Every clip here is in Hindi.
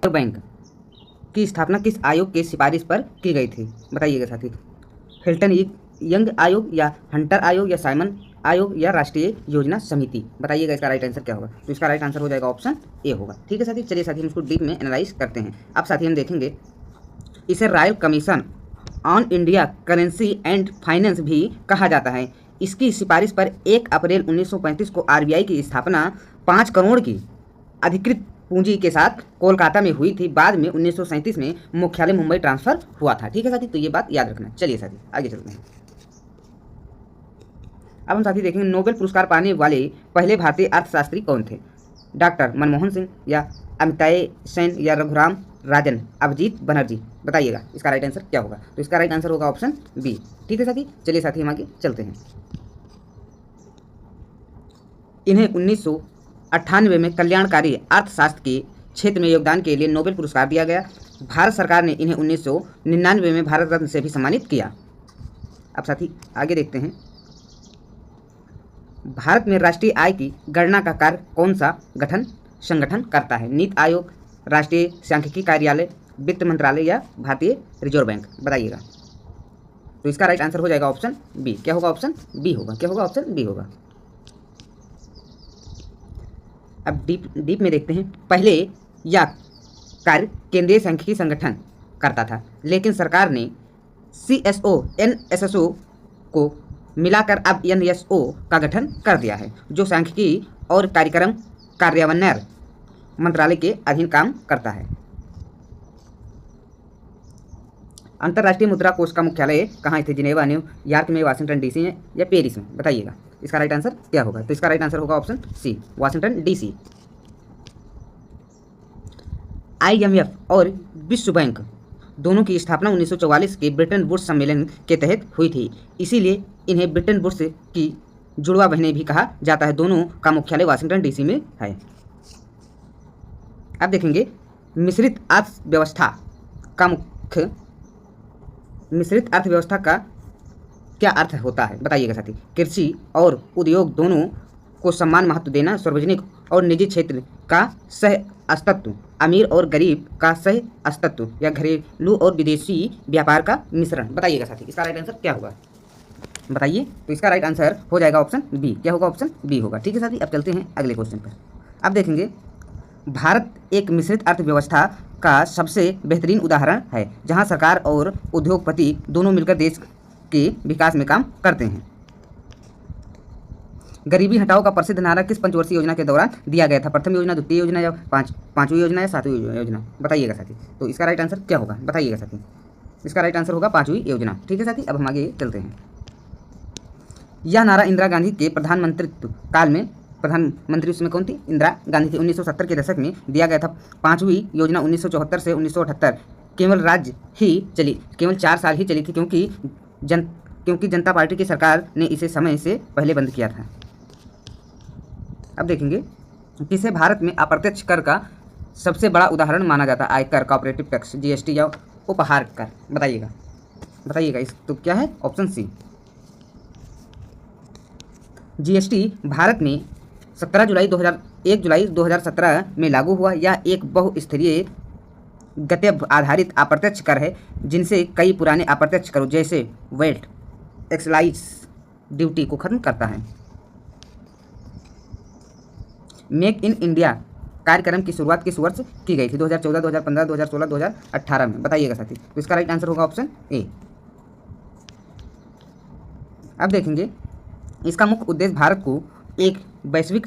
बैंक की स्थापना किस आयोग के सिफारिश पर की गई थी? बताइएगा साथी। हिल्टन यंग आयोग या हंटर आयोग या साइमन आयोग या राष्ट्रीय योजना समिति? बताइएगा इसका राइट आंसर क्या होगा। तो इसका राइट आंसर हो जाएगा ऑप्शन ए होगा। ठीक है साथी, चलिए साथी हम इसको डीप में एनालाइज करते हैं। अब साथी हम देखेंगे इसे royal commission on India currency and finance भी कहा जाता है। इसकी सिफारिश पर 1 अप्रैल 1935 को आरबीआई की स्थापना 5 करोड़ की अधिकृत पूंजी के साथ कोलकाता में हुई थी। बाद में 1937 में मुख्यालय मुंबई ट्रांसफर हुआ था। ठीक है साथी, तो ये बात याद रखना। चलिए साथी आगे चलते हैं। अब हम साथी देखेंगे नोबेल पुरस्कार पाने वाले पहले भारतीय अर्थशास्त्री कौन थे? डॉक्टर मनमोहन सिंह या अमिताभ सेन या रघुराम राजन, अभिजीत बनर्जी? बताइएगा इसका राइट आंसर क्या होगा। तो इसका राइट आंसर होगा ऑप्शन बी। ठीक है साथी, चलिए साथी हम आगे चलते हैं। इन्हें 1998 में कल्याणकारी अर्थशास्त्र के क्षेत्र में योगदान के लिए नोबेल पुरस्कार दिया गया। भारत सरकार ने इन्हें 1999 में भारत रत्न से भी सम्मानित किया। अब साथी आगे देखते हैं। भारत में राष्ट्रीय आय की गणना का कार्य कौन सा संगठन करता है? नीति आयोग, राष्ट्रीय सांख्यिकी कार्यालय, वित्त मंत्रालय या भारतीय रिजर्व बैंक? बताइएगा। तो इसका राइट आंसर हो जाएगा ऑप्शन बी। क्या होगा? ऑप्शन बी होगा। क्या होगा? ऑप्शन बी होगा। अब डीप में देखते हैं। पहले यह कार्य केंद्रीय सांख्यिकी संगठन करता था, लेकिन सरकार ने CSO NSSO को मिलाकर अब NSO का गठन कर दिया है, जो सांख्यिकी और कार्यक्रम कार्यान्वयन मंत्रालय के अधीन काम करता है। अंतर्राष्ट्रीय मुद्रा कोष का मुख्यालय कहाँ स्थित? जिनेवा, न्यूयॉर्क में, वाशिंगटन DC में या पेरिस में? बताइएगा इसका राइट आंसर क्या होगा। तो इसका राइट आंसर होगा option C, Washington DC। IMF और विश्व बैंक दोनों की स्थापना 1944 के ब्रिटेन वुड्स सम्मेलन के तहत हुई थी, इसीलिए इन्हें ब्रिटेन वुड्स की जुड़वा बहनें भी कहा जाता है। दोनों का मुख्यालय वाशिंगटन DC में है। अब देखेंगे मिश्रित अर्थव्यवस्था का क्या अर्थ होता है? बताइएगा साथी। कृषि और उद्योग दोनों को समान महत्व देना, सार्वजनिक और निजी क्षेत्र का सह अस्तित्व, अमीर और गरीब का सह अस्तित्व या घरेलू और विदेशी व्यापार का मिश्रण? बताइएगा साथी इसका राइट आंसर क्या होगा। बताइए। तो इसका राइट आंसर हो जाएगा ऑप्शन बी। क्या होगा? ऑप्शन बी होगा। ठीक है साथी, अब चलते हैं अगले क्वेश्चन पर। अब देखेंगे भारत एक मिश्रित अर्थव्यवस्था का सबसे बेहतरीन उदाहरण है, जहां सरकार और उद्योगपति दोनों मिलकर देश के विकास में काम करते हैं। गरीबी हटाओ का प्रसिद्ध नारा किस पंचवर्षीय योजना के दौरान दिया गया था? प्रथम योजना, द्वितीय योजना या पांचवी योजना या सातवीं योजना? बताइएगा साथी। तो इसका राइट आंसर क्या होगा? बताइएगा साथी। इसका राइट आंसर होगा पांचवी योजना। ठीक है साथी, अब हम आगे चलते हैं। यह नारा इंदिरा गांधी के प्रधानमंत्रित्व काल में, प्रधानमंत्री उसमें कौन थी? इंदिरा गांधी थी। 1970 के दशक में दिया गया था। पांचवी योजना 1974 से 1978 केवल 4 साल ही चली थी, क्योंकि जनता पार्टी की सरकार ने इसे समय से पहले बंद किया था। अब देखेंगे किसे भारत में अप्रत्यक्ष कर का सबसे बड़ा उदाहरण माना जाता है? आयकर, कॉर्पोरेटिव टैक्स, GST या उपहार कर? बताइएगा इस तो क्या है? Option C. GST भारत में 1 जुलाई 2017 में लागू हुआ। यह एक बहुस्तरीय गंतव्य आधारित अप्रत्यक्ष कर है, जिनसे कई पुराने अप्रत्यक्ष करों जैसे वेल्थ, एक्साइज ड्यूटी को खत्म करता है। मेक इन इंडिया कार्यक्रम की शुरुआत किस वर्ष की गई थी? 2014, 2015, 2016, 2018 में? बताइएगा साथी। तो इसका राइट आंसर होगा ऑप्शन ए। अब देखेंगे इसका मुख्य उद्देश्य भारत को एक वैश्विक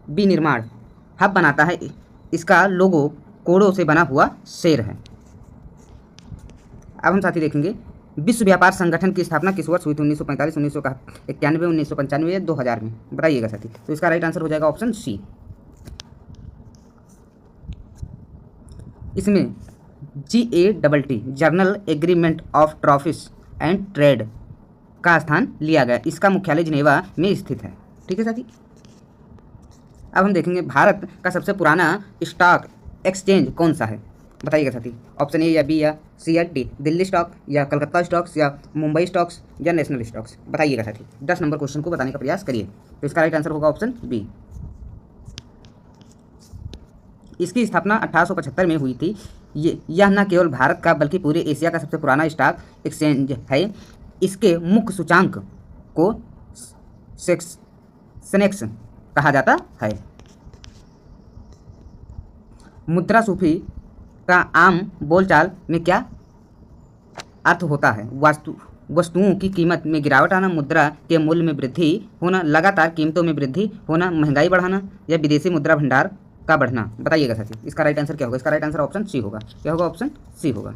विनिर्माण हब बनाता है। इसका लोगो कोड़ों से बना हुआ शेर है। अब हम साथी देखेंगे विश्व व्यापार संगठन की स्थापना किस वर्ष हुई थी? 1945, 1991, 1995 या 2000 में? बताइएगा साथी। तो इसका राइट आंसर हो जाएगा ऑप्शन सी। इसमें GATT general agreement of tariffs and trade का स्थान लिया गया। इसका मुख्यालय जिनेवा में स्थित है। ठीक है साथी, अब हम देखेंगे भारत का सबसे पुराना स्टॉक एक्सचेंज कौन सा है? बताइएगा साथी। ऑप्शन ए या बी या सी या डी? दिल्ली स्टॉक या कलकत्ता स्टॉक्स या मुंबई स्टॉक्स या नेशनल स्टॉक्स? बताइएगा साथी। 10 नंबर क्वेश्चन को बताने का प्रयास करिए। तो इसका राइट आंसर होगा ऑप्शन बी। इसकी स्थापना 1875 में हुई थी। यह न केवल भारत का बल्कि पूरे एशिया का सबसे पुराना स्टॉक एक्सचेंज है। इसके मुख्य सूचांक को सेनेक्स कहा जाता है। मुद्रास्फीति का आम बोलचाल में क्या अर्थ होता है? वस्तुओं की कीमत में गिरावट आना, मुद्रा के मूल्य में वृद्धि होना, लगातार कीमतों में वृद्धि होना, महंगाई बढ़ाना या विदेशी मुद्रा भंडार का बढ़ना। बताइएगा साथी, इसका राइट आंसर क्या होगा? इसका राइट आंसर ऑप्शन सी होगा। क्या होगा? ऑप्शन सी होगा।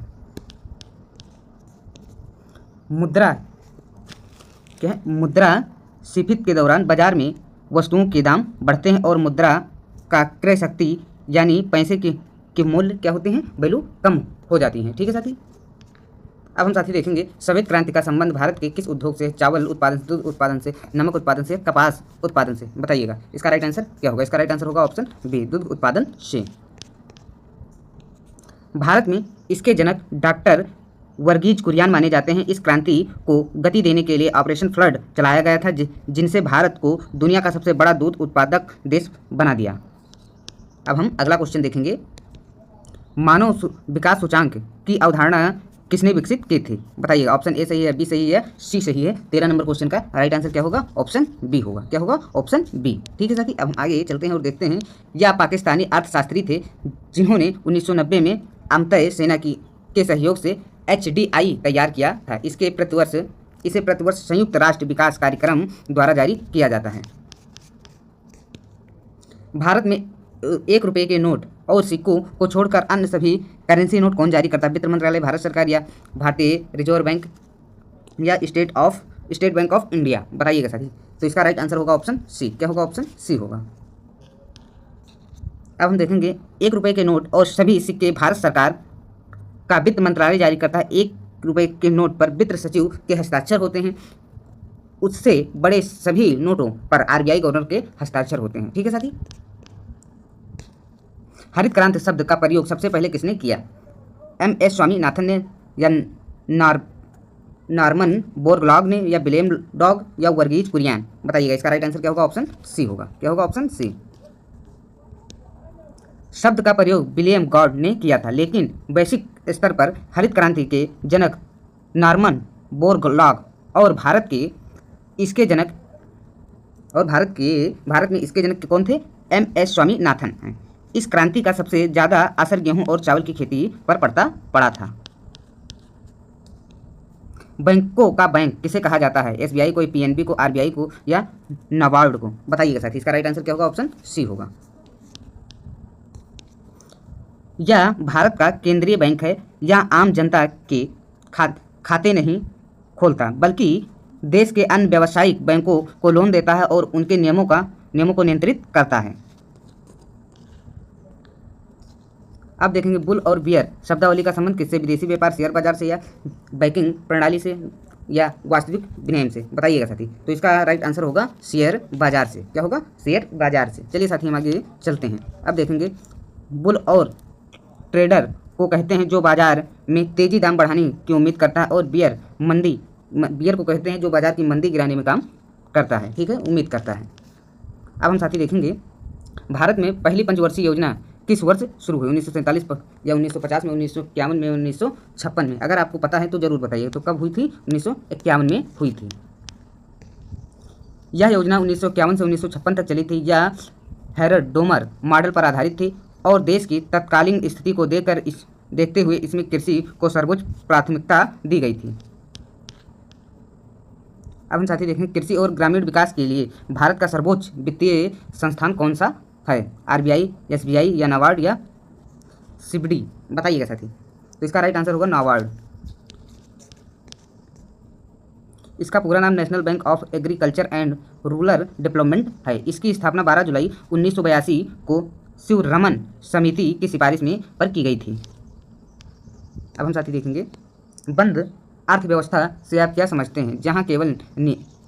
मुद्रा क्या है? मुद्रास्फीति के दौरान बाजार में वस्तुओं के दाम बढ़ते हैं और मुद्रा का क्रय शक्ति यानी पैसे के मूल्य क्या होते हैं? वैल्यू कम हो जाती हैं। ठीक है साथी। अब हम साथी देखेंगे श्वेत क्रांति का संबंध भारत के किस उद्योग से? चावल उत्पादन से, दूध उत्पादन से, नमक उत्पादन से, कपास उत्पादन से। बताइएगा इसका राइट आंसर क्या होगा? इसका राइट आंसर होगा ऑप्शन बी, दूध उत्पादन से। भारत में इसके जनक डॉक्टर वर्गीज कुरियन माने जाते हैं। इस क्रांति को गति देने के लिए ऑपरेशन फ्लड चलाया गया था, जिनसे भारत को दुनिया का सबसे बड़ा दूध उत्पादक देश बना दिया। अब हम अगला क्वेश्चन देखेंगे। मानव विकास सूचांक की अवधारणा किसने विकसित की थी? बताइएगा ऑप्शन ए सही है, बी सही है, सी सही है। 13 नंबर क्वेश्चन का राइट आंसर क्या होगा? ऑप्शन बी होगा। क्या होगा? Option B. ठीक है साथी। अब हम आगे चलते हैं और देखते हैं। यह पाकिस्तानी अर्थशास्त्री थे जिन्होंने 1990 में अमतय सेना के सहयोग से HDI तैयार किया था। इसे प्रतिवर्ष संयुक्त राष्ट्र विकास कार्यक्रम द्वारा जारी किया जाता है। भारत में 1 रुपये के नोट और सिक्कों को छोड़कर अन्य सभी करेंसी नोट कौन जारी करता है? वित्त मंत्रालय, भारत सरकार या भारतीय रिजर्व बैंक या स्टेट बैंक ऑफ इंडिया। बताइएगा साथी। तो इसका राइट आंसर होगा ऑप्शन सी। क्या होगा? ऑप्शन सी होगा। अब हम देखेंगे 1 रुपये के नोट और सभी सिक्के भारत सरकार का वित्त मंत्रालय जारी करता है। 1 रुपये के नोट पर वित्त सचिव के हस्ताक्षर होते हैं। उससे बड़े सभी नोटों पर RBI गवर्नर के हस्ताक्षर होते हैं। ठीक है साथी। हरित क्रांति शब्द का प्रयोग सबसे पहले किसने किया? MS स्वामीनाथन ने या नॉर्मन बोरलॉग ने या विलियम डॉग या वर्गीज कुरियन। बताइएगा इसका राइट आंसर क्या होगा? ऑप्शन सी होगा। क्या होगा? Option C. शब्द का प्रयोग विलियम गॉड ने किया था, लेकिन वैश्विक स्तर पर हरित क्रांति के जनक नॉर्मन बोरलॉग और भारत में इसके जनक कौन थे? MS स्वामीनाथन हैं। इस क्रांति का सबसे ज़्यादा असर गेहूं और चावल की खेती पर पड़ा था। बैंकों का बैंक किसे कहा जाता है? SBI को, PNB को, RBI को या नाबार्ड को। बताइएगा साथी इसका राइट आंसर क्या होगा? ऑप्शन सी होगा। यह भारत का केंद्रीय बैंक है। यह आम जनता के खाते नहीं खोलता, बल्कि देश के अन्य व्यावसायिक बैंकों को लोन देता है और उनके नियमों को नियंत्रित करता है। अब देखेंगे बुल और बियर शब्दावली का संबंध किससे? विदेशी व्यापार, शेयर बाजार से या बैंकिंग प्रणाली से या वास्तविक विनिमय से। बताइएगा साथी। तो इसका राइट आंसर होगा शेयर बाजार से। क्या होगा? शेयर बाजार से। चलिए साथी हम आगे चलते हैं। अब देखेंगे बुल और ट्रेडर को कहते हैं जो बाजार में तेजी दाम बढ़ाने की उम्मीद करता है, और बियर को कहते हैं जो बाजार की मंदी गिराने में काम करता है। ठीक है, उम्मीद करता है। अब हम साथी देखेंगे भारत में पहली पंचवर्षीय योजना किस वर्ष शुरू हुई? 1947 या 1950 में, 1951 में, 1956 में? अगर आपको पता है तो जरूर बताइए। तो कब हुई थी? 1951 में हुई थी। यह योजना 1951 से 1956 तक चली थी। यह हैरल्ड डोमर मॉडल पर आधारित थी और देश की तत्कालीन स्थिति को देखते हुए इसमें कृषि को सर्वोच्च प्राथमिकता दी गई थी। अब हम साथी देखें कृषि और ग्रामीण विकास के लिए भारत का सर्वोच्च वित्तीय संस्थान कौन सा है? RBI, SBI या नाबार्ड या SIBD। बताइएगा साथी। तो इसका राइट आंसर होगा नाबार्ड। इसका पूरा नाम national bank of agriculture and rural development है। इसकी स्थापना 12 जुलाई 1982 को शिवरमन समिति की सिफारिश में पर की गई थी। अब हम साथी देखेंगे बंद अर्थव्यवस्था से आप क्या समझते हैं? जहां केवल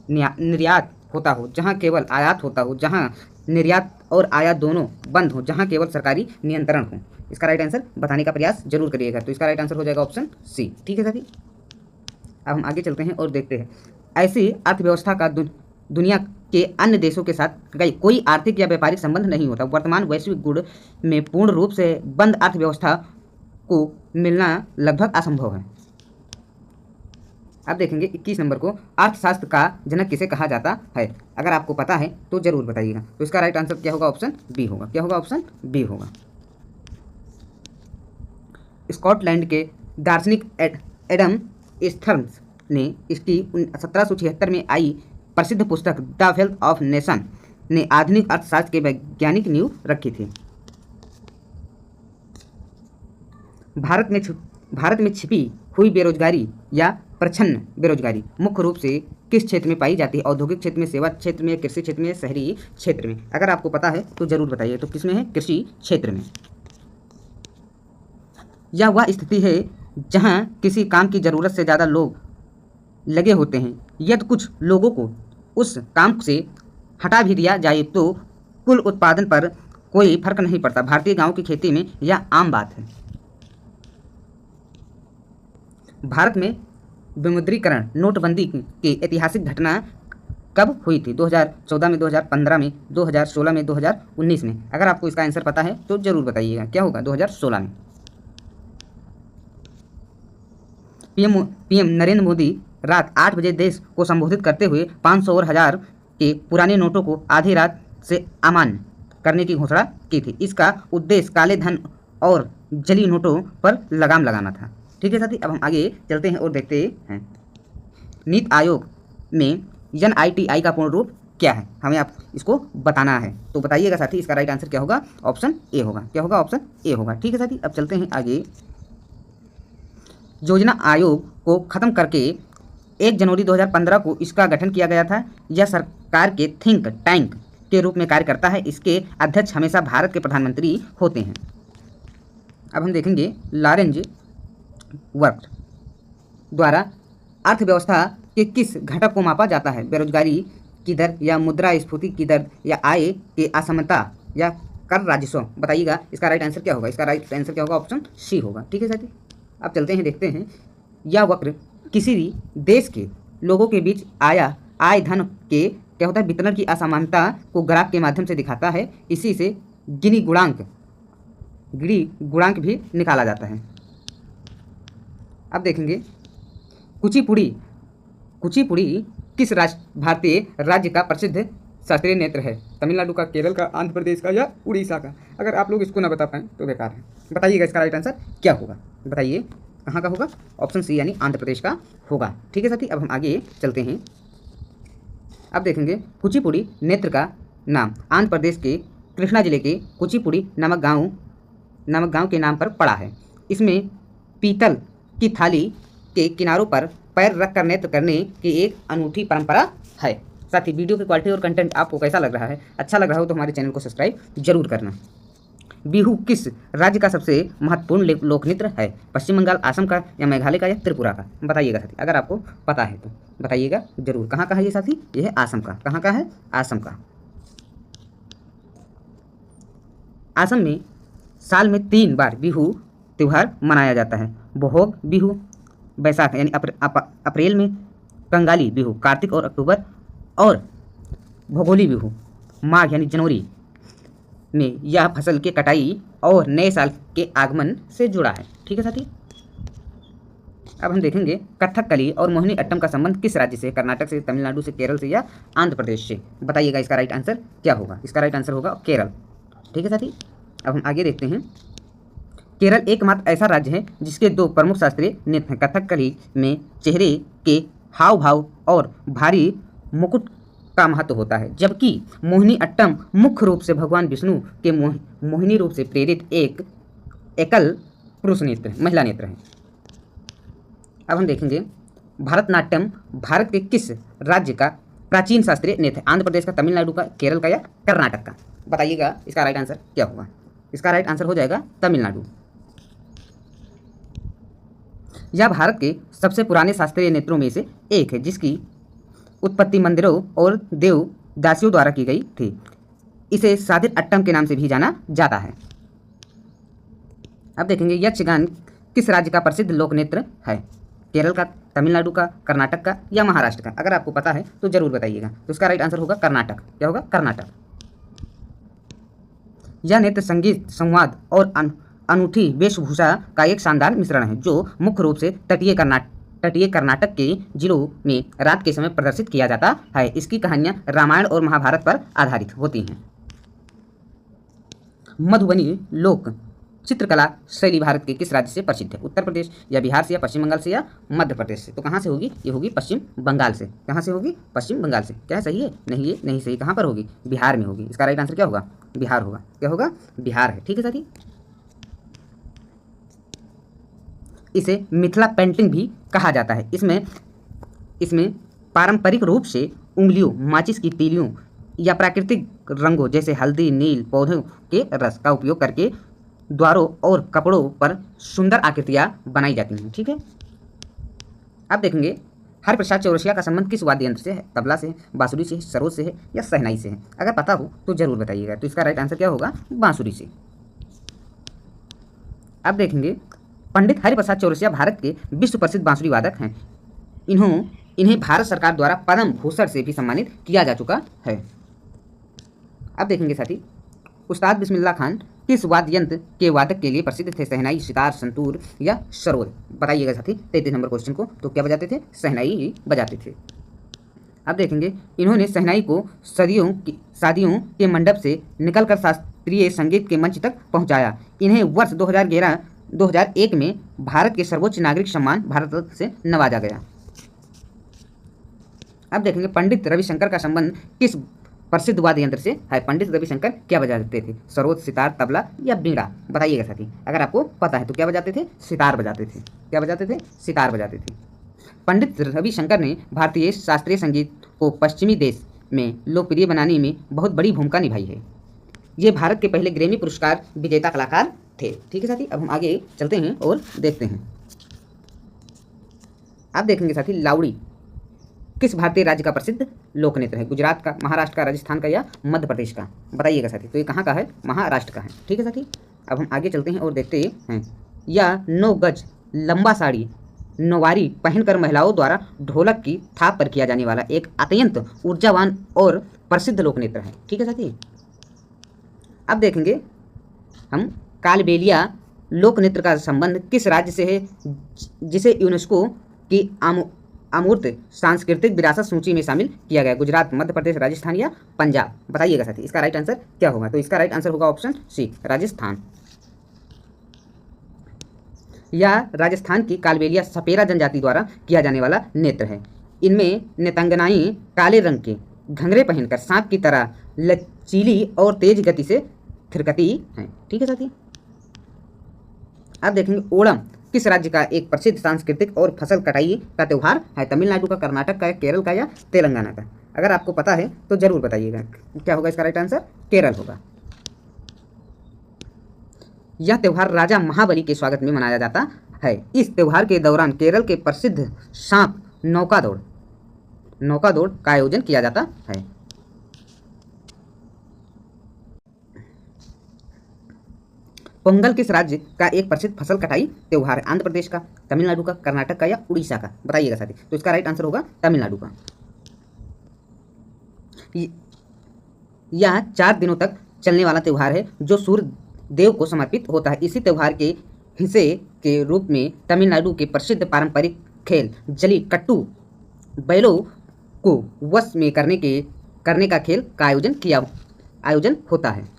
निर्यात होता हो, जहां केवल आयात होता हो, जहां निर्यात और आयात दोनों बंद हो, जहां केवल सरकारी नियंत्रण हो। इसका राइट आंसर बताने का प्रयास जरूर करिएगा। तो इसका राइट आंसर हो जाएगा ऑप्शन सी। ठीक है साथी। अब हम आगे चलते हैं और देखते हैं ऐसी अर्थव्यवस्था का दुनिया के अन्य देशों के साथ कोई आर्थिक या व्यापारिक संबंध नहीं होता। वर्तमान वैश्विक गुण में पूर्ण रूप से बंद अर्थव्यवस्था को मिलना लगभग असंभव है। अब देखेंगे 21 नंबर को, अर्थशास्त्र का जनक किसे कहा जाता है? अगर आपको पता है तो जरूर बताइएगा। तो इसका राइट आंसर क्या होगा? ऑप्शन बी होगा। क्या होगा? ऑप्शन बी होगा। स्कॉटलैंड के दार्शनिक एडम स्मिथ ने इसकी 1776 में आई प्रसिद्ध पुस्तक द वेल्थ ऑफ नेशन ने आधुनिक अर्थशास्त्र के वैज्ञानिक नींव रखी थी। भारत में छिपी हुई बेरोजगारी या प्रच्छन्न बेरोजगारी मुख्य रूप से किस क्षेत्र में पाई जाती है? औद्योगिक क्षेत्र में, सेवा क्षेत्र में, कृषि क्षेत्र में, शहरी क्षेत्र में? अगर आपको पता है तो जरूर बताइए। तो किस में है? कृषि क्षेत्र में। यह वह स्थिति है जहां किसी काम की ज़रूरत से ज़्यादा लोग लगे होते हैं। यदि कुछ लोगों को उस काम से हटा भी दिया जाए तो कुल उत्पादन पर कोई फर्क नहीं पड़ता। भारतीय गांव की खेती में यह आम बात है। भारत में विमुद्रीकरण, नोटबंदी की ऐतिहासिक घटना कब हुई थी? 2014 में, 2015 में, 2016 में, 2019 में? अगर आपको इसका आंसर पता है तो जरूर बताइएगा। क्या होगा? 2016 में। पीएम नरेंद्र मोदी रात 8 बजे देश को संबोधित करते हुए 500 और 1000 के पुराने नोटों को आधी रात से अमान्य करने की घोषणा की थी। इसका उद्देश्य काले धन और जली नोटों पर लगाम लगाना था। ठीक है साथी, अब हम आगे चलते हैं और देखते हैं नीति आयोग में NITI का पूर्ण रूप क्या है? हमें आप इसको बताना है। तो बताइएगा साथी। इसका राइट आंसर क्या होगा? ऑप्शन ए होगा। क्या होगा? ऑप्शन ए होगा। ठीक है साथी, अब चलते हैं आगे। योजना आयोग को खत्म करके 1 जनवरी 2015 को इसका गठन किया गया था। यह सरकार के थिंक टैंक के रूप में कार्य करता है। इसके अध्यक्ष हमेशा भारत के प्रधानमंत्री होते हैं। अब हम देखेंगे लॉरेंज वर्क द्वारा अर्थव्यवस्था के किस घटक को मापा जाता है? बेरोजगारी की दर या मुद्रास्फीति की दर या आय की असमानता या कर राजस्व? बताइएगा इसका राइट आंसर क्या होगा? इसका राइट आंसर क्या होगा? ऑप्शन सी होगा। ठीक है साथी, अब चलते हैं, देखते हैं। यह वक्र किसी भी देश के लोगों के बीच आय धन के क्या होता है वितरण की असमानता को ग्राफ के माध्यम से दिखाता है। इसी से गिनी गुणांक भी निकाला जाता है। अब देखेंगे कुचिपुड़ी किस भारतीय राज्य का प्रसिद्ध शास्त्रीय नृत्य है? तमिलनाडु का, केरल का, आंध्र प्रदेश का या उड़ीसा का? अगर आप लोग इसको ना बता पाएँ तो बेकार है। बताइएगा इसका राइट आंसर क्या होगा? बताइए कहाँ का होगा? ऑप्शन सी यानी आंध्र प्रदेश का होगा। ठीक है साथी, अब हम आगे चलते हैं। अब देखेंगे कुचिपुड़ी नृत्य का नाम आंध्र प्रदेश के कृष्णा जिले के कुचिपुड़ी नामक गांव के नाम पर पड़ा है। इसमें पीतल की थाली के किनारों पर पैर रखकर नृत्य करने की एक अनूठी परंपरा है। साथी, वीडियो की क्वालिटी और कंटेंट आपको कैसा लग रहा है? अच्छा लग रहा हो तो हमारे चैनल को सब्सक्राइब जरूर करना। बिहू किस राज्य का सबसे महत्वपूर्ण लोक नृत्य है? पश्चिम बंगाल, असम का या मेघालय का या त्रिपुरा का? बताइएगा साथी, अगर आपको पता है तो बताइएगा जरूर। कहाँ का है ये साथी? ये है असम का। कहाँ का है? असम का। असम में साल में 3 बार बिहू त्यौहार मनाया जाता है। बोहोग बिहू बैसाख यानी अप्रैल में, कंगाली बिहू कार्तिक और अक्टूबर, और भोगोली बिहू माघ यानी जनवरी में। यह फसल के कटाई और नए साल के आगमन से जुड़ा है। ठीक है साथी, अब हम देखेंगे कथकली और मोहिनी अट्टम का संबंध किस राज्य से? कर्नाटक से, तमिलनाडु से, केरल से या आंध्र प्रदेश से? बताइएगा इसका राइट आंसर क्या होगा? इसका राइट आंसर होगा केरल। ठीक है साथी, अब हम आगे देखते हैं। केरल एकमात्र ऐसा राज्य है जिसके 2 प्रमुख शास्त्रीय नृत्य हैं। कथकली में चेहरे के हाव भाव और भारी मुकुट का महत्व होता है, जबकि मोहिनी अट्टम मुख्य रूप से भगवान विष्णु के मोहिनी रूप से प्रेरित एक एकल पुरुष नृत्य, महिला नृत्य है। अब हम देखेंगे भरतनाट्यम भारत के किस राज्य का प्राचीन शास्त्रीय नृत्य है? आंध्र प्रदेश का, तमिलनाडु का, केरल का या कर्नाटक का? बताइएगा इसका राइट आंसर क्या होगा? इसका राइट आंसर हो जाएगा तमिलनाडु। यह भारत के सबसे पुराने शास्त्रीय नृत्यों में से एक है, जिसकी उत्पत्ति मंदिरों और देव दासियों द्वारा की गई थी। इसे सादिर अट्टम के नाम से भी जाना जाता है। अब देखेंगे यक्षगान किस राज्य का प्रसिद्ध लोक नृत्य है? केरल का, तमिलनाडु का, कर्नाटक का या महाराष्ट्र का? अगर आपको पता है तो जरूर बताइएगा। तो इसका राइट आंसर होगा कर्नाटक। क्या होगा? कर्नाटक। यह नृत्य संगीत, संवाद और अनूठी वेशभूषा का एक शानदार मिश्रण है जो मुख्य रूप से तटीय कर्नाटक के जिलों में रात के समय प्रदर्शित किया जाता है। इसकी कहानियां रामायण और महाभारत पर आधारित होती हैं। मधुबनी लोक चित्रकला शैली भारत के किस राज्य से प्रसिद्ध है? उत्तर प्रदेश या बिहार से या पश्चिम बंगाल से या मध्य प्रदेश से? तो कहाँ से होगी? ये होगी पश्चिम बंगाल से। कहाँ से होगी? पश्चिम बंगाल से। क्या सही है? नहीं, ये नहीं सही। कहाँ पर होगी? बिहार में होगी। इसका राइट आंसर क्या होगा? बिहार होगा। क्या होगा? बिहार है। ठीक है साथी। इसे मिथिला पेंटिंग भी कहा जाता है। इसमें पारंपरिक रूप से उंगलियों, माचिस की तीलियों या प्राकृतिक रंगों जैसे हल्दी, नील पौधों के रस का उपयोग करके द्वारों और कपड़ों पर सुंदर आकृतियां बनाई जाती हैं। ठीक है। अब देखेंगे हरिप्रसाद चौरसिया का संबंध किस वाद्य यंत्र से है? तबला से है, बांसुरी से है, सरोद से है या शहनाई से है? अगर पता हो तो जरूर बताइएगा। तो इसका राइट आंसर क्या होगा? बांसुरी से। अब देखेंगे पंडित हरिप्रसाद चौरसिया भारत के विश्व प्रसिद्ध बांसुरी वादक हैं। इन्हें भारत सरकार द्वारा पद्म भूषण से भी सम्मानित किया जा चुका है। अब देखेंगे साथी उस्ताद बिस्मिल्लाह खान किस वाद्य यंत्र के वादक के लिए प्रसिद्ध थे? शहनाई, सितार, संतूर या सरोद? बताइएगा साथी 33 नंबर क्वेश्चन को। तो क्या बजाते थे? शहनाई ही बजाते थे। अब देखेंगे इन्होंने शहनाई को शादियों के मंडप से निकलकर शास्त्रीय संगीत के मंच तक पहुंचाया। इन्हें वर्ष 2001 में भारत के सर्वोच्च नागरिक सम्मान भारत रत्न से नवाजा गया। अब देखेंगे पंडित रविशंकर का संबंध किस प्रसिद्ध वाद्य यंत्र से है? पंडित रविशंकर क्या बजाते थे? सरोद, सितार, तबला या बीड़ा? बताइएगा साथी। अगर आपको पता है तो क्या बजाते थे? सितार बजाते थे। क्या बजाते थे? सितार बजाते थे। पंडित रविशंकर ने भारतीय शास्त्रीय संगीत को पश्चिमी देश में लोकप्रिय बनाने में बहुत बड़ी भूमिका निभाई है। ये भारत के पहले ग्रैमी पुरस्कार विजेता कलाकार थे। ठीक है साथी। अब हम आगे चलते हैं और देखते हैं। अब देखेंगे साथी लावड़ी किस भारतीय राज्य का प्रसिद्ध लोक नृत्य है? गुजरात का, महाराष्ट्र का, राजस्थान का या मध्य प्रदेश का? बताइएगा साथी। तो ये कहाँ का है? महाराष्ट्र का है। ठीक है साथी। अब हम आगे चलते हैं और देखते हैं। यह 9 गज लंबा साड़ी नौवारी पहनकर महिलाओं द्वारा ढोलक की थाप पर किया जाने वाला एक अत्यंत ऊर्जावान और प्रसिद्ध लोक नृत्य है। ठीक है साथी। अब देखेंगे हम कालबेलिया लोक नृत्य का संबंध किस राज्य से है जिसे यूनेस्को की अमूर्त सांस्कृतिक विरासत सूची में शामिल किया गया? गुजरात, मध्य प्रदेश, राजस्थान या पंजाब? बताइएगा साथी। इसका राइट आंसर क्या होगा? तो इसका राइट आंसर होगा ऑप्शन सी, राजस्थान। यह राजस्थान की कालबेलिया सपेरा जनजाति द्वारा किया जाने वाला नृत्य है। इनमें नृत्यांगनाएं काले रंग के घंघरे पहनकर सांप की तरह लचीली और तेज गति से थिरकती हैं। ठीक है साथी। अब देखेंगे ओणम किस राज्य का एक प्रसिद्ध सांस्कृतिक और फसल कटाई का त्यौहार है? तमिलनाडु का, कर्नाटक का, केरल का या तेलंगाना का? अगर आपको पता है तो जरूर बताइएगा। क्या होगा इसका राइट आंसर? केरल होगा। यह त्यौहार राजा महाबली के स्वागत में मनाया जाता है। इस त्यौहार के दौरान केरल के प्रसिद्ध सांप नौका दौड़ का आयोजन किया जाता है। पोंगल किस राज्य का एक प्रसिद्ध फसल कटाई त्यौहार है? आंध्र प्रदेश का, तमिलनाडु का, कर्नाटक का या उड़ीसा का? बताइएगा साथी। तो इसका राइट आंसर होगा तमिलनाडु का। यह 4 दिनों तक चलने वाला त्यौहार है जो सूर्य देव को समर्पित होता है। इसी त्यौहार के हिस्से के रूप में तमिलनाडु के प्रसिद्ध पारंपरिक खेल जल्लीकट्टू बैलों को वश में करने का खेल का आयोजन होता है।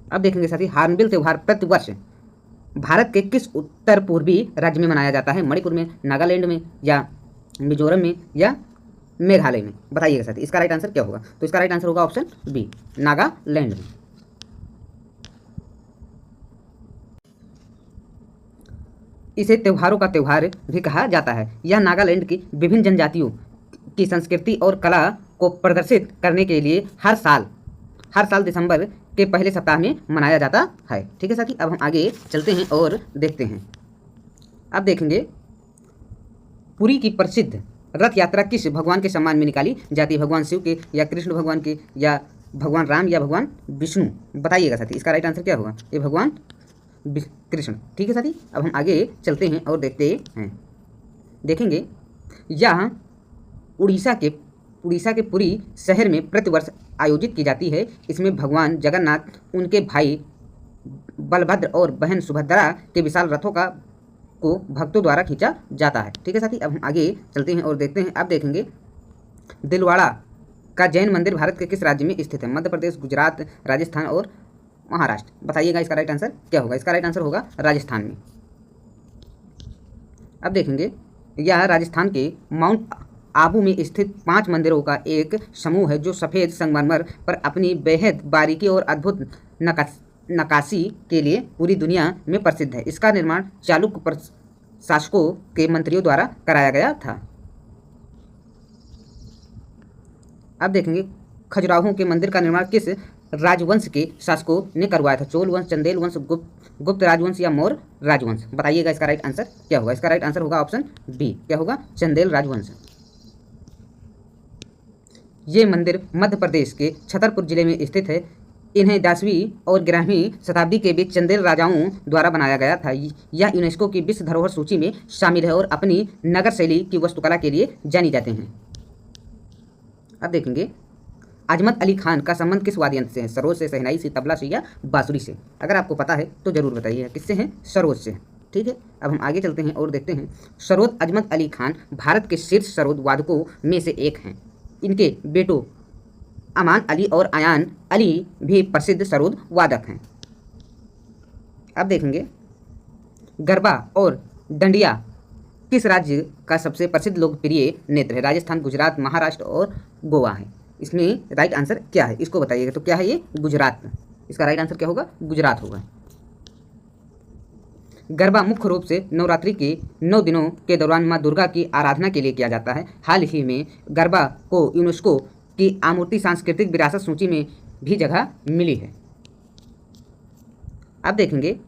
अब देखेंगे साथी हार्नबिल त्यौहार प्रतिवर्ष भारत के किस उत्तर पूर्वी राज्य में मनाया जाता है? मणिपुर में, नागालैंड में या मिजोरम में या मेघालय में? बताइएगा साथी। इसका राइट आंसर क्या होगा? तो इसका राइट आंसर होगा ऑप्शन बी, नागालैंड में। इसे त्योहारों का त्यौहार भी कहा जाता है। यह नागालैंड की विभिन्न जनजातियों की संस्कृति और कला को प्रदर्शित करने के लिए हर साल दिसंबर के पहले सप्ताह में मनाया जाता है। ठीक है साथी। अब हम आगे चलते हैं और देखते हैं। अब देखेंगे पुरी की प्रसिद्ध रथ यात्रा किस भगवान के सम्मान में निकाली जाती है? भगवान शिव के या कृष्ण भगवान के या भगवान राम या भगवान विष्णु? बताइएगा साथी। इसका राइट आंसर क्या होगा? ये भगवान कृष्ण। ठीक है साथी, अब हम आगे चलते हैं और देखते हैं, देखेंगे यह उड़ीसा के पुरी शहर में प्रतिवर्ष आयोजित की जाती है। इसमें भगवान जगन्नाथ, उनके भाई बलभद्र और बहन सुभद्रा के विशाल रथों को भक्तों द्वारा खींचा जाता है। ठीक है साथी, अब हम आगे चलते हैं और देखते हैं। अब देखेंगे दिलवाड़ा का जैन मंदिर भारत के किस राज्य में स्थित है? मध्य प्रदेश, गुजरात, राजस्थान और महाराष्ट्र। बताइएगा इसका राइट आंसर क्या होगा? इसका राइट आंसर होगा राजस्थान में। अब देखेंगे यह राजस्थान के माउंट आबू में स्थित 5 मंदिरों का एक समूह है जो सफ़ेद संगमरमर पर अपनी बेहद बारीकी और अद्भुत नक्काशी के लिए पूरी दुनिया में प्रसिद्ध है। इसका निर्माण चालुक्य शासकों के मंत्रियों द्वारा कराया गया था। अब देखेंगे खजुराहो के मंदिर का निर्माण किस राजवंश के शासकों ने करवाया था? चोल वंश, चंदेल वंश, गुप्त राजवंश या मौर्य राजवंश। बताइएगा इसका राइट आंसर क्या होगा? इसका राइट आंसर होगा ऑप्शन बी। क्या होगा? चंदेल राजवंश। ये मंदिर मध्य प्रदेश के छतरपुर जिले में स्थित है। इन्हें 10वीं और 11वीं शताब्दी के बीच चंदेल राजाओं द्वारा बनाया गया था। यह यूनेस्को की विश्व धरोहर सूची में शामिल है और अपनी नगर शैली की वास्तुकला के लिए जानी जाते हैं। अब देखेंगे अजमत अली खान का संबंध किस वाद्य यंत्र से है? सरोद से, शहनाई से, तबला से या बांसुरी से? अगर आपको पता है तो जरूर बताइए किससे है? सरोद से। ठीक है, अब हम आगे चलते हैं और देखते हैं। सरोद अजमत अली खान भारत के शीर्ष सरोद वादकों में से एक हैं। इनके बेटों अमान अली और आयान अली भी प्रसिद्ध सरोद वादक हैं। अब देखेंगे गरबा और डंडिया किस राज्य का सबसे प्रसिद्ध लोकप्रिय नृत्य है? राजस्थान, गुजरात, महाराष्ट्र और गोवा है। इसमें राइट आंसर क्या है? इसको बताइएगा। तो क्या है ये? गुजरात। इसका राइट आंसर क्या होगा? गुजरात होगा। गरबा मुख्य रूप से नवरात्रि के 9 दिनों के दौरान मां दुर्गा की आराधना के लिए किया जाता है। हाल ही में गरबा को यूनेस्को की अमूर्त सांस्कृतिक विरासत सूची में भी जगह मिली है। अब देखेंगे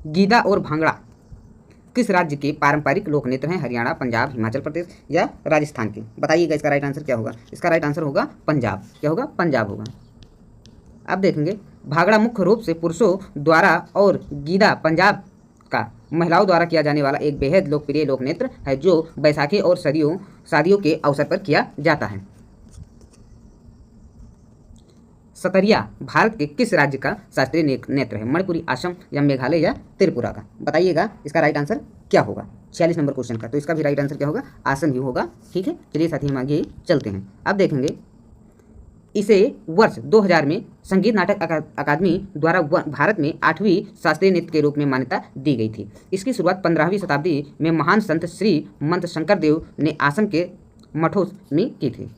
गीदा और भांगड़ा किस राज्य के पारंपरिक लोक नृत्य हैं? हरियाणा, पंजाब, हिमाचल प्रदेश या राजस्थान के? बताइएगा इसका राइट आंसर क्या होगा? इसका राइट आंसर होगा पंजाब। क्या होगा? पंजाब होगा। अब देखेंगे भांगड़ा मुख्य रूप से पुरुषों द्वारा और गीदा पंजाब का महिलाओं द्वारा किया जाने वाला एक बेहद लोकप्रिय लोक नृत्य है जो बैसाखी और शादियों के अवसर पर किया जाता है। सतरिया भारत के किस राज्य का शास्त्रीय नृत्य है? मणिपुरी, असम या मेघालय या त्रिपुरा का? बताइएगा इसका राइट आंसर क्या होगा 46 नंबर क्वेश्चन का। तो इसका भी राइट आंसर क्या होगा? असम ही होगा। ठीक है, चलिए साथी हम आगे चलते हैं। अब देखेंगे इसे वर्ष 2000 में संगीत नाटक अकादमी द्वारा भारत में 8वीं शास्त्रीय नृत्य के रूप में मान्यता दी गई थी। इसकी शुरुआत 15वीं शताब्दी में महान संत श्री मंत शंकर देव ने आसम के मठों में की थी।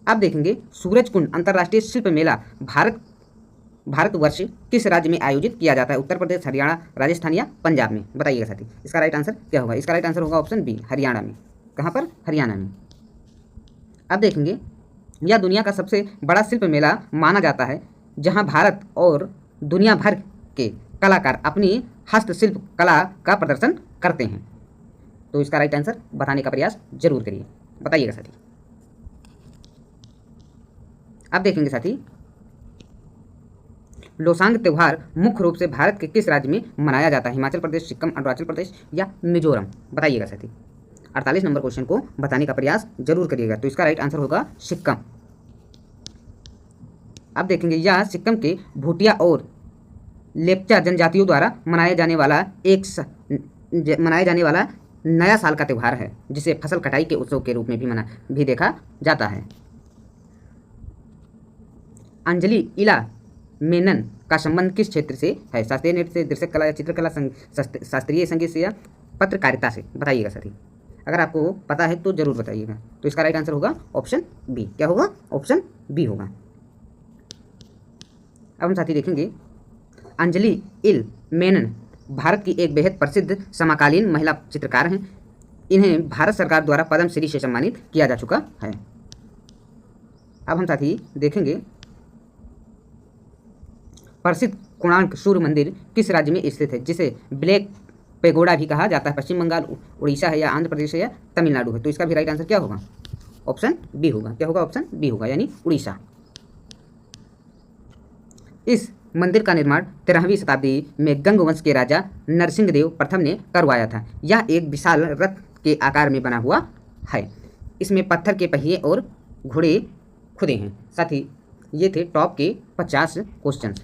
अब देखेंगे सूरजकुंड अंतर्राष्ट्रीय शिल्प मेला भारतवर्ष किस राज्य में आयोजित किया जाता है? उत्तर प्रदेश, हरियाणा, राजस्थान या पंजाब में? बताइएगा साथी इसका राइट आंसर क्या होगा? इसका राइट आंसर होगा ऑप्शन बी, हरियाणा में। कहाँ पर? हरियाणा में। अब देखेंगे यह दुनिया का सबसे बड़ा शिल्प मेला माना जाता है जहां भारत और दुनिया भर के कलाकार अपनी हस्तशिल्प कला का प्रदर्शन करते हैं। तो इसका राइट आंसर बताने का प्रयास जरूर करिए। बताइएगा साथी। अब देखेंगे साथी लोसांग त्यौहार मुख्य रूप से भारत के किस राज्य में मनाया जाता है? हिमाचल प्रदेश, सिक्किम, अरुणाचल प्रदेश या मिजोरम? बताइएगा साथी। 48 नंबर क्वेश्चन को बताने का प्रयास जरूर करिएगा। तो इसका राइट आंसर होगा सिक्किम। अब देखेंगे यह सिक्किम के भूटिया और लेप्चा जनजातियों द्वारा मनाया जाने वाला नया साल का त्यौहार है जिसे फसल कटाई के उत्सव के रूप में भी देखा जाता है। अंजलि इला मेनन का संबंध किस क्षेत्र से है? शास्त्रीय नृत्य से, दृश्य कला या चित्रकला, शास्त्रीय संगीत से या पत्रकारिता से? बताइएगा साथी। अगर आपको पता है तो जरूर बताइएगा। तो इसका राइट आंसर होगा ऑप्शन बी। क्या होगा? ऑप्शन बी होगा। अब हम साथी देखेंगे अंजलि इल मेनन भारत की एक बेहद प्रसिद्ध समकालीन महिला चित्रकार हैं। इन्हें भारत सरकार द्वारा पद्म श्री से सम्मानित किया जा चुका है। अब हम साथी देखेंगे प्रसिद्ध कोणार्क सूर्य मंदिर किस राज्य में स्थित है जिसे ब्लैक पेगोडा भी कहा जाता है? पश्चिम बंगाल, उड़ीसा है या आंध्र प्रदेश है या तमिलनाडु है? तो इसका भी राइट आंसर क्या होगा? ऑप्शन बी होगा। क्या होगा? ऑप्शन बी होगा, यानी उड़ीसा। इस मंदिर का निर्माण 13वीं शताब्दी में गंगवंश के राजा नरसिंहदेव प्रथम ने करवाया था। यह एक विशाल रथ के आकार में बना हुआ है। इसमें पत्थर के पहिए और घोड़े खुदे हैं। साथ ही ये थे टॉप के 50 क्वेश्चन।